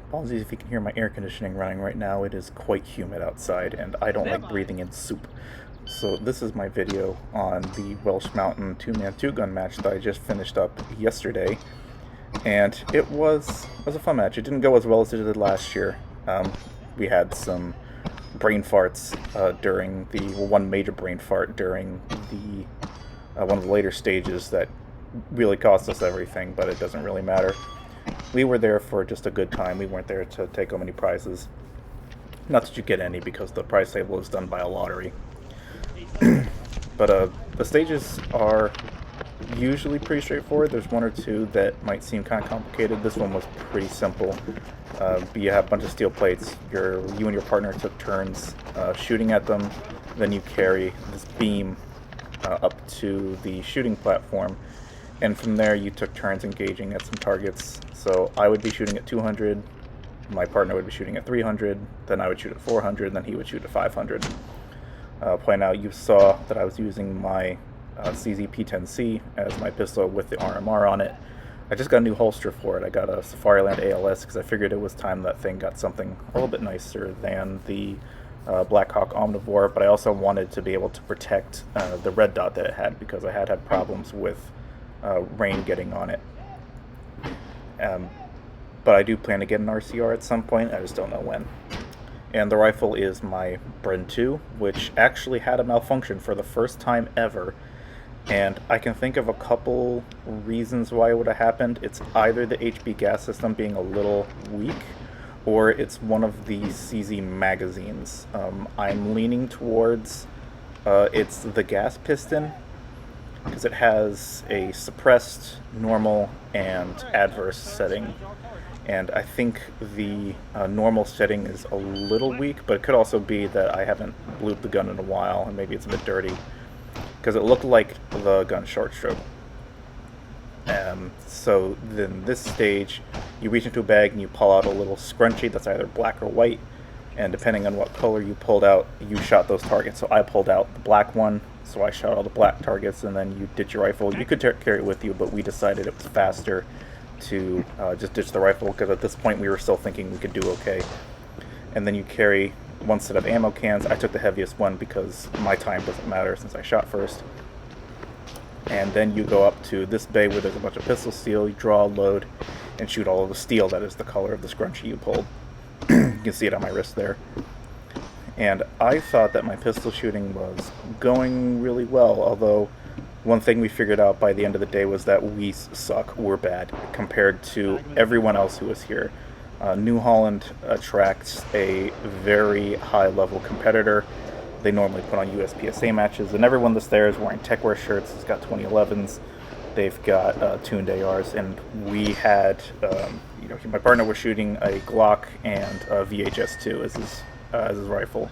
Apologies if you can hear my air conditioning running right now. It is quite humid outside, and I don't like breathing in soup. So this is my video on the Welsh Mountain two-man two-gun match that I just finished up yesterday, and it was a fun match. It didn't go as well as it did last year. We had some brain farts during one major brain fart during the one of the later stages that really cost us everything, but it doesn't really matter. We were there for just a good time. We weren't there to take home any prizes. Not that you get any, because the prize table is done by a lottery. But the stages are usually pretty straightforward. There's one or two that might seem kind of complicated. This one was pretty simple. But you have a bunch of steel plates. You and your partner took turns shooting at them. Then you carry this beam up to the shooting platform. And from there, you took turns engaging at some targets. So I would be shooting at 200, my partner would be shooting at 300, then I would shoot at 400, and then he would shoot at 500. Point out, you saw that I was using my CZ-P10C as my pistol with the RMR on it. I just got a new holster for it. I got a Safariland ALS because I figured it was time that thing got something a little bit nicer than the Blackhawk Omnivore, but I also wanted to be able to protect the red dot that it had, because I had problems with rain getting on it. But I do plan to get an RCR at some point. I just don't know when. And the rifle is my Bren 2, which actually had a malfunction for the first time ever. And I can think of a couple reasons why it would have happened. It's either the HB gas system being a little weak, or it's one of the CZ magazines. I'm leaning towards it's the gas piston, because it has a suppressed, normal, and adverse setting. And I think the normal setting is a little weak, but it could also be that I haven't blued the gun in a while, and maybe it's a bit dirty, because it looked like the gun short stroke. So then this stage, you reach into a bag and you pull out a little scrunchie that's either black or white, and depending on what color you pulled out, you shot those targets. So I pulled out the black one, so I shot all the black targets, and then you ditch your rifle. You could carry it with you, but we decided it was faster to just ditch the rifle, because at this point we were still thinking we could do okay. And then you carry one set of ammo cans. I took the heaviest one because my time doesn't matter since I shot first. And then you go up to this bay where there's a bunch of pistol steel. You draw a load and shoot all of the steel that is the color of the scrunchie you pulled. You can see it on my wrist there. And I thought that my pistol shooting was going really well, although one thing we figured out by the end of the day was that we suck. We're bad compared to everyone else who was here. New Holland attracts a very high-level competitor. They normally put on USPSA matches, and everyone that's there is wearing TechWear shirts. It's got 2011s. They've got tuned ARs, and we had, my partner was shooting a Glock and a VHS-2 as his rifle.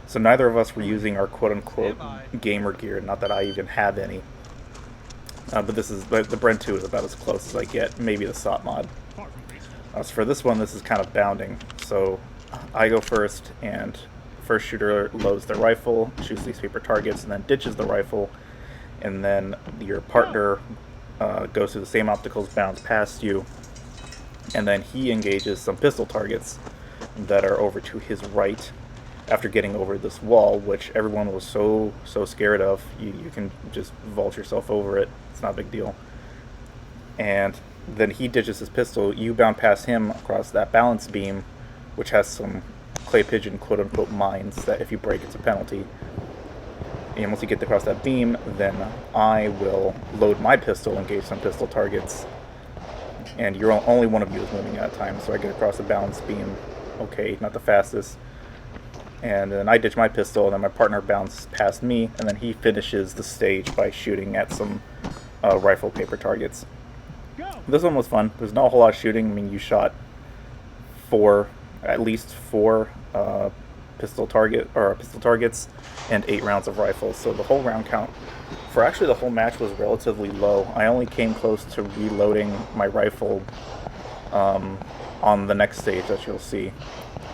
So neither of us were using our quote-unquote gamer gear. Not that I even have any. But the Bren 2 is about as close as I get. Maybe the SOT mod. So for this one, this is kind of bounding. So I go first, and first shooter loads their rifle, shoots these paper targets, and then ditches the rifle. And then your partner goes through the same obstacles, bounds past you, and then he engages some pistol targets that are over to his right after getting over this wall, which everyone was so scared of. You can just vault yourself over it. It's not a big deal. And then he ditches his pistol. You bound past him across that balance beam, which has some clay pigeon quote-unquote mines that if you break, it's a penalty. And once you get across that beam, then I will load my pistol, engage some pistol targets, and only one of you is moving at a time, so I get across the balance beam. Okay, not the fastest. And then I ditch my pistol, and then my partner bounces past me, and then he finishes the stage by shooting at some rifle paper targets. This one was fun. There's not a whole lot of shooting. I mean, you shot at least four pistol targets and 8 rounds of rifles. So the whole round count for actually the whole match was relatively low. I only came close to reloading my rifle on the next stage that you'll see.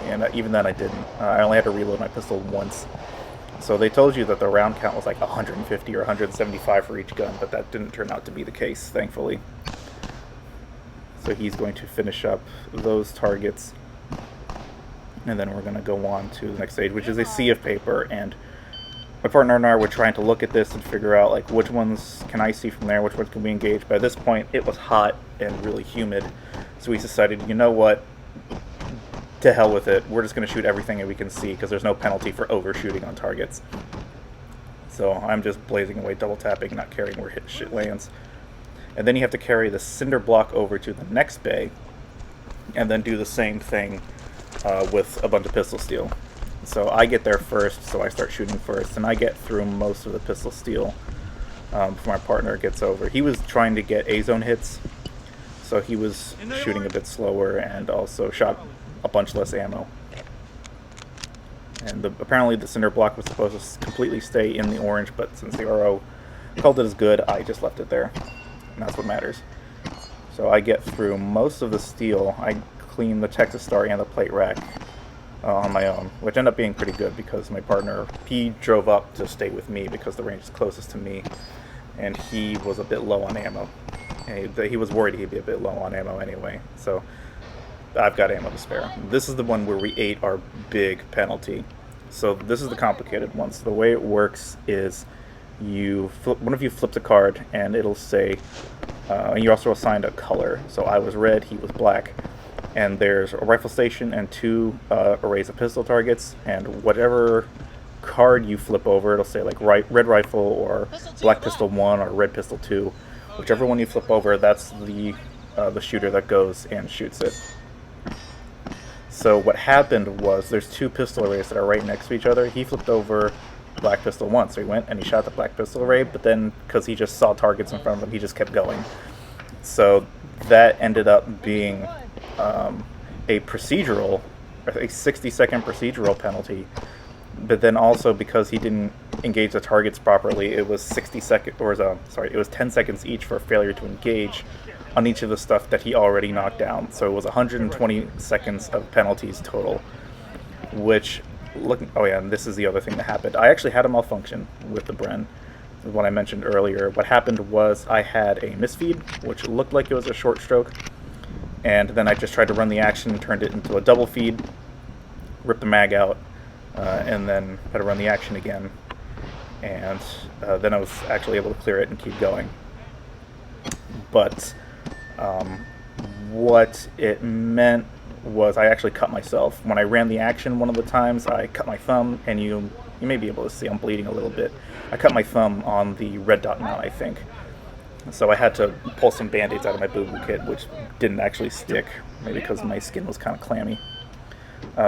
And even then I didn't. I only had to reload my pistol once. So they told you that the round count was like 150 or 175 for each gun, but that didn't turn out to be the case, thankfully. So he's going to finish up those targets, and then we're going to go on to the next stage, which is a sea of paper. And my partner and I were trying to look at this and figure out like which ones can I see from there, which ones can we engage. By this point, it was hot and really humid, so we decided, you know what, to hell with it. We're just going to shoot everything that we can see because there's no penalty for overshooting on targets. So I'm just blazing away, double tapping, not caring where shit lands. And then you have to carry the cinder block over to the next bay, and then do the same thing with a bunch of pistol steel. So I get there first, so I start shooting first, and I get through most of the pistol steel before my partner gets over. He was trying to get A-zone hits, so he was shooting a bit slower and also shot a bunch less ammo. And apparently the cinder block was supposed to completely stay in the orange, but since the RO called it as good, I just left it there. And that's what matters. So I get through most of the steel. I clean the Texas Star and the plate rack on my own, which ended up being pretty good because my partner, he drove up to stay with me because the range is closest to me, and he was a bit low on ammo. He was worried he'd be a bit low on ammo anyway, so I've got ammo to spare. This is the one where we ate our big penalty. So this is the complicated one. So the way it works is one of you flips a card, and it'll say, and you're also assigned a color. So I was red, he was black. And there's a rifle station and 2 arrays of pistol targets, and whatever card you flip over, it'll say like red rifle or black pistol 1 or red pistol 2. Whichever one you flip over, that's the shooter that goes and shoots it. So what happened was there's 2 pistol arrays that are right next to each other. He flipped over black pistol 1, so he went and he shot the black pistol array, but then because he just saw targets in front of him, he just kept going. So that ended up being a procedural, a 60-second procedural penalty, but then also because he didn't engage the targets properly, it was 10 seconds each for failure to engage on each of the stuff that he already knocked down. So it was 120 seconds of penalties total, which, and this is the other thing that happened. I actually had a malfunction with the Bren, what I mentioned earlier. What happened was I had a misfeed, which looked like it was a short stroke, and then I just tried to run the action and turned it into a double feed, ripped the mag out, and then had to run the action again. And then I was actually able to clear it and keep going. But what it meant was I actually cut myself. When I ran the action one of the times, I cut my thumb, and you may be able to see I'm bleeding a little bit. I cut my thumb on the red dot mount, I think. So I had to pull some band-aids out of my boo-boo kit, which didn't actually stick, maybe because my skin was kind of clammy.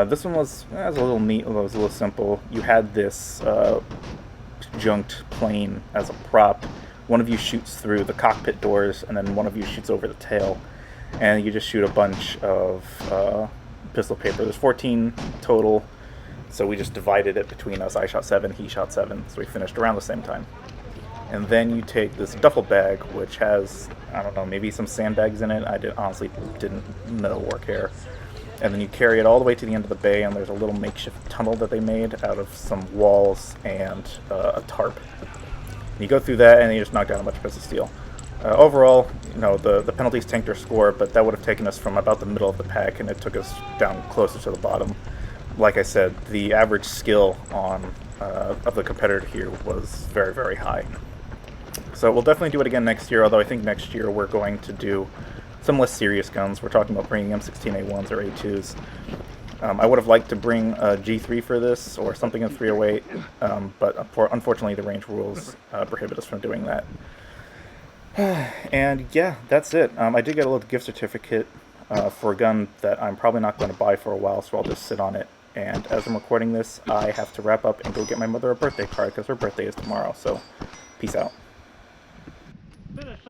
This one was a little neat, although it was a little simple. You had this junked plane as a prop. One of you shoots through the cockpit doors, and then one of you shoots over the tail. And you just shoot a bunch of pistol paper. There's 14 total, so we just divided it between us. I shot 7, he shot 7, so we finished around the same time. And then you take this duffel bag, which has, I don't know, maybe some sandbags in it. I honestly didn't know or care. And then you carry it all the way to the end of the bay, and there's a little makeshift tunnel that they made out of some walls and a tarp. And you go through that, and you just knock down a bunch of pistol steel. Overall, the penalties tanked our score, but that would have taken us from about the middle of the pack, and it took us down closer to the bottom. Like I said, the average skill of the competitor here was very, very high. So we'll definitely do it again next year, although I think next year we're going to do some less serious guns. We're talking about bringing M16A1s or A2s. I would have liked to bring a G3 for this, or something in 308, but unfortunately the range rules prohibit us from doing that. And yeah, that's it. I did get a little gift certificate for a gun that I'm probably not going to buy for a while, so I'll just sit on it. And as I'm recording this, I have to wrap up and go get my mother a birthday card because her birthday is tomorrow, so peace out.